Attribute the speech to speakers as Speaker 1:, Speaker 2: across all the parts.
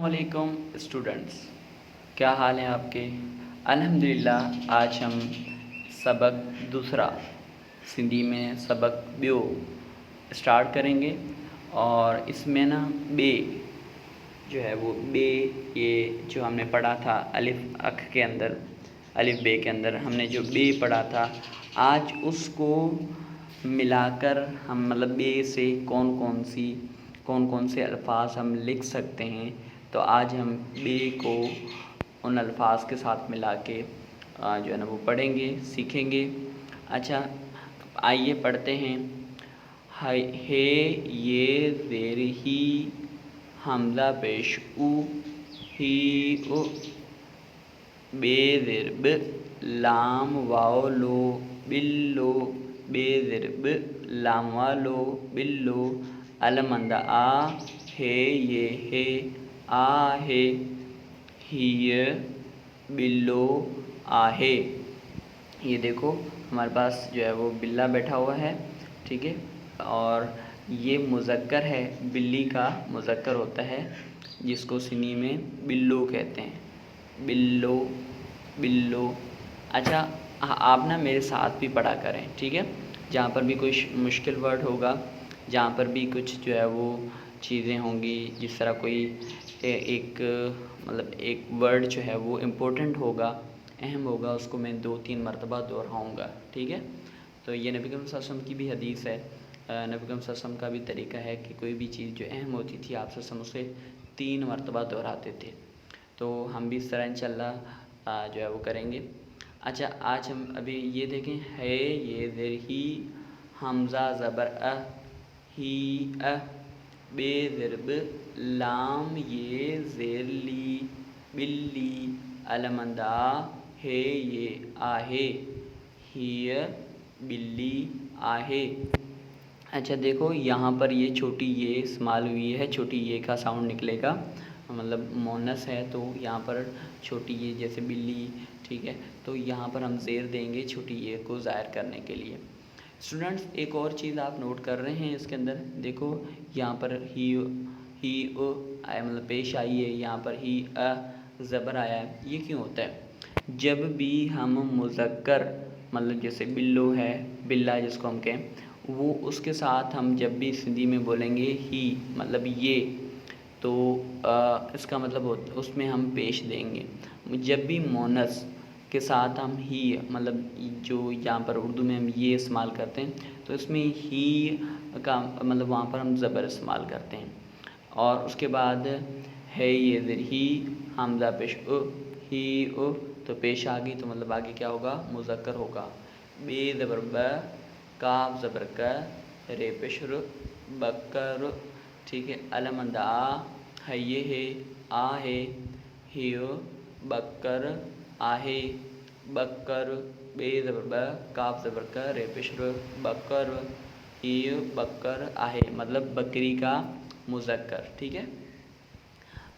Speaker 1: वालेकुम स्टूडेंट्स, क्या हाल है आपके। अल्हम्दुलिल्लाह आज हम सबक दूसरा सिंधी में सबक ॿियो स्टार्ट करेंगे और इसमें ना बे जो है वो बे ये जो हमने पढ़ा था अलिफ अख के अंदर अलिफ बे के अंदर हमने जो बे पढ़ा था आज उसको मिलाकर हम मतलब बे से कौन कौन से अल्फाज हम लिख सकते हैं। तो आज हम बे को उन अल्फाज के साथ मिला के जो है ना वो पढ़ेंगे सीखेंगे। अच्छा आइए पढ़ते हैं। हे ये ज़ेर ही हमज़ा पेश उ ही उ बे ज़ेर ब लाम वाव लो बिल्लो बे ज़ेर ब लाम वालो बिल्लो अलमंदा आ हे ये हे आ हे हिय बिल्लो आहे। ये देखो हमारे पास जो है वो बिल्ला बैठा हुआ है, ठीक है। और ये मुज़क्कर है, बिल्ली का मुज़क्कर होता है जिसको सिंधी में बिल्लो कहते हैं। बिल्लो बिल्लो। अच्छा आप ना मेरे साथ भी पढ़ा करें, ठीक है। जहाँ पर भी कोई मुश्किल वर्ड होगा, जहाँ पर भी कुछ जो है वो चीज़ें होंगी, जिस तरह कोई एक मतलब एक वर्ड जो है वो इम्पोर्टेंट होगा, अहम होगा, उसको मैं 2-3 मरतबा दोहराऊँगा, ठीक है। तो ये नबी करीम सल्लल्लाहु अलैहि वसल्लम की भी हदीस है। नबी करीम सल्लल्लाहु अलैहि वसल्लम का भी तरीका है कि कोई भी चीज़ जो अहम होती थी आप सल्लल्लाहु अलैहि वसल्लम उसे 3 मरतबा दोहराते थे। तो हम भी इस तरह इंशाल्लाह जो है वो करेंगे। अच्छा आज हम अभी ये देखें, है ये ज़ेर ही हमज़ा ज़बर अ ही अ बे ज़ेर ब लाम ये ज़ेर ली बिल्ली अलमंदा हे ये आहे हिय बिल्ली आहे। अच्छा देखो यहाँ पर ये छोटी ये इस्तेमाल हुई है, छोटी ये का साउंड निकलेगा, मतलब मोनस है तो यहाँ पर छोटी ये जैसे बिल्ली, ठीक है। तो यहाँ पर हम ज़ेर देंगे छोटी ये को ज़ाहिर करने के लिए। स्टूडेंट्स एक और चीज़ आप नोट कर रहे हैं इसके अंदर, देखो यहाँ पर ही ओ आया, मतलब पेश आई है, यहाँ पर ही अ ज़बर आया है। ये क्यों होता है? जब भी हम मुज़क्कर मतलब जैसे बिल्लो है, बिल्ला जिसको हम कहें, वो उसके साथ हम जब भी सिंधी में बोलेंगे ही मतलब ये, तो इसका मतलब उसमें हम पेश देंगे। जब भी मोनस के साथ हम ही मतलब जो यहाँ पर उर्दू में हम ये इस्तेमाल करते हैं, तो इसमें ही का मतलब वहाँ पर हम ज़बर इस्तेमाल करते हैं। और उसके बाद है ये ज़ेर ही हमज़ा पेश उ ही उ, तो पेश आ गई तो मतलब आगे क्या होगा? मुज़क्कर होगा। बे ज़बर ब काफ ज़बर का रे पेश रु बकर, ठीक है। अलमंदा है ये है आ है हियो बकर आहे बकर बे ज़बर ब काफ ज़बर का रे पेश रु बकर हियो बकर आहे, मतलब बकरी का मुज़क्कर, ठीक है।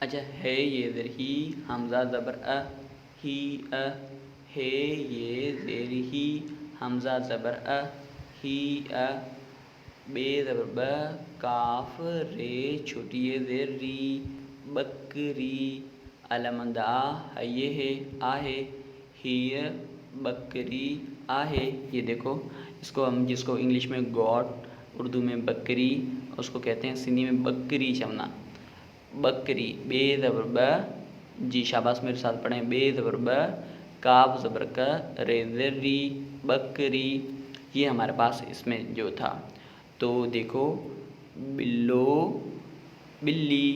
Speaker 1: अच्छा है ये ज़ेर ही हमज़ा ज़बर अ ही अ है ये ज़ेर ही हमज़ा ज़बर अ ही अ बे ज़बर ब काफ रे छोटी ये ज़ेर री बकरी अलमंदा है ये है आहे हिय बकरी आहे। ये देखो इसको हम जिसको इंग्लिश में गॉड, उर्दू में बकरी, उसको कहते हैं सिंधी में बकरी चमना। बकरी बे ज़बर ब, जी शाबाश मेरे साथ पढ़ें, बे ज़बर ब काफ ज़बर का रे ज़ेर री बकरी। ये हमारे पास इसमें जो था। तो देखो बिल्लो बिल्ली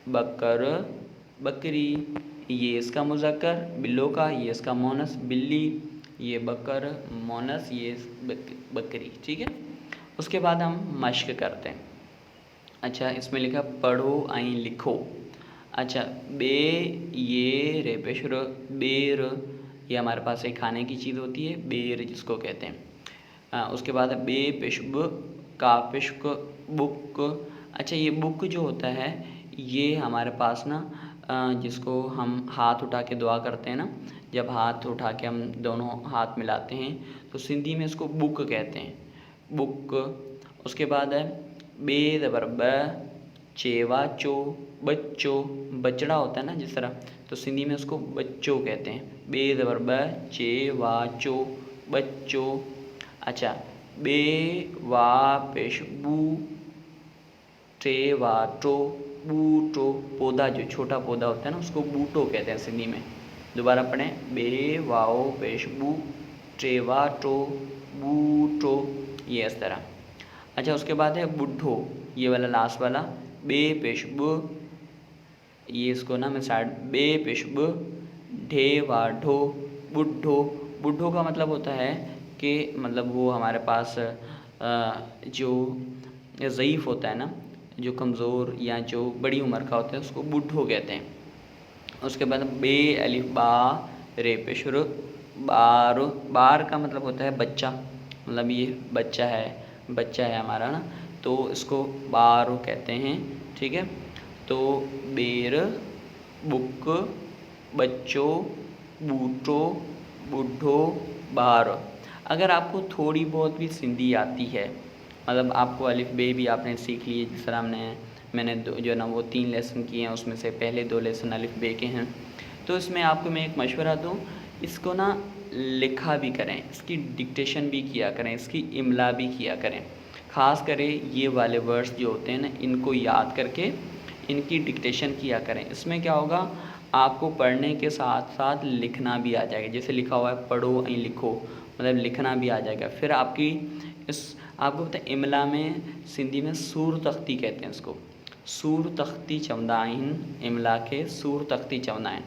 Speaker 1: बकर बकरी, ये इसका मुज़क्कर बिल्लो का, ये इसका मोनस बिल्ली, ये बकर मोनस, ये बकरी, ठीक है। उसके बाद हम मश्क करते हैं। अच्छा इसमें लिखा पढ़ो आई लिखो। अच्छा बे ये रे पेश र बेर, ये हमारे पास एक खाने की चीज़ होती है बेर जिसको कहते हैं। उसके बाद बे पेश ब का पेश क बुक। अच्छा ये बुक जो होता है ये हमारे पास ना जिसको हम हाथ उठा के दुआ करते हैं ना, जब हाथ उठा के हम दोनों हाथ मिलाते हैं तो सिंधी में इसको बुक कहते हैं, बुक। उसके बाद है बे ज़बर ब चेवा चो बच्चो, बचड़ा होता है ना जिस तरह, तो सिंधी में उसको बच्चो कहते हैं। बे ज़बर ब, चेवा चो बच्चो। अच्छा, बे वा पेश बू, टे वा टो बूटो, पौधा जो छोटा पौधा होता है ना उसको बूटो कहते हैं सिंधी में। दोबारा पढ़ें, बे वाओ पेश बू, टे वा टो बूटो, ये इस तरह। अच्छा, उसके बाद है बुढ़ो, ये वाला लास्ट वाला, बे पेश ब, ये इसको ना मैं साइड, बे पेश ब, ढे वा ढो बुढ़ो। बुढ़ो का मतलब होता है कि मतलब वो हमारे पास जो ज़ईफ़ होता है ना, जो कमज़ोर या जो बड़ी उम्र का होता है उसको बुढ़ो कहते हैं। उसके बाद बे अलिफ बा रे पेश र, बार, बार का मतलब होता है बच्चा, मतलब ये बच्चा है हमारा ना, तो इसको बारो कहते हैं। ठीक है, तो बेर, बुक, बच्चों, बूटो, बुढ़ो, बार। अगर आपको थोड़ी बहुत भी सिंधी आती है, मतलब आपको अलिफ बे भी आपने सीख ली है, जिस तरह मैंने जो ना वो 3 लेसन किए हैं, उसमें से पहले 2 लेसन अलिफ बे के हैं। तो इसमें आपको मैं एक मशवरा दूँ, इसको ना लिखा भी करें, इसकी डिक्टेशन भी किया करें, इसकी इमला भी किया करें। ख़ास करें ये वाले वर्ड्स जो होते हैं ना, इनको याद करके इनकी डिक्टेशन किया करें। इसमें क्या होगा, आपको पढ़ने के साथ साथ लिखना भी आ जाएगा। जैसे लिखा हुआ है पढ़ो यहीं लिखो, मतलब लिखना भी आ जाएगा। फिर आपकी इस आपको पता है इमला में सिंधी में सूर तख्ती कहते हैं इसको, सूर तख्ती चवंदा आहिनि, इमला के सूर तख्ती चवंदा आहिनि।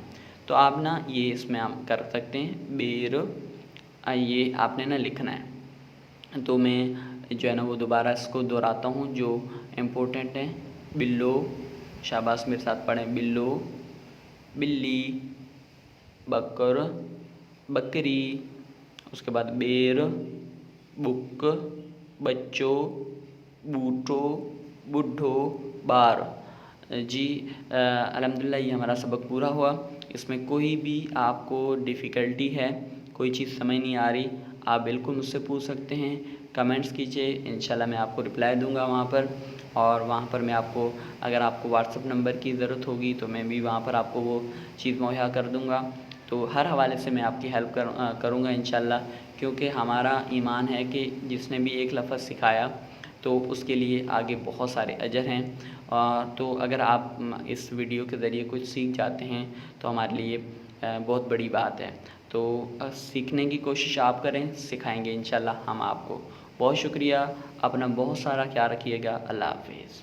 Speaker 1: तो आप ना ये इसमें आप कर सकते हैं, बेर ये आपने ना लिखना है। तो मैं जो है ना वो दोबारा इसको दोहराता हूँ जो इम्पोर्टेंट है। बिल्लो, शाबाश मेरे साथ पढ़ें, बिल्लो, बिल्ली, बकर, बकरी, उसके बाद बेर, बुक, बच्चों, बूटो, बुढ़ो, बार। जी अल्हम्दुलिल्लाह ये हमारा सबक पूरा हुआ। इसमें कोई भी आपको डिफ़िकल्टी है, कोई चीज़ समझ नहीं आ रही, आप बिल्कुल मुझसे पूछ सकते हैं, कमेंट्स कीजिए, इंशाल्लाह मैं आपको रिप्लाई दूंगा वहाँ पर। और वहाँ पर मैं आपको, अगर आपको व्हाट्सअप नंबर की ज़रूरत होगी तो मैं भी वहाँ पर आपको वो चीज़ मुहैया कर दूंगा। तो हर हवाले से मैं आपकी हेल्प करूँगा इंशाल्लाह, क्योंकि हमारा ईमान है कि जिसने भी एक लफ्ज़ सिखाया तो उसके लिए आगे बहुत सारे अजर हैं। तो अगर आप इस वीडियो के ज़रिए कुछ सीख जाते हैं तो हमारे लिए बहुत बड़ी बात है। तो सीखने की कोशिश आप करें, सिखाएंगे इंशाल्लाह हम आपको। बहुत शुक्रिया, अपना बहुत सारा ख्याल रखिएगा। अल्लाह हाफ़िज़।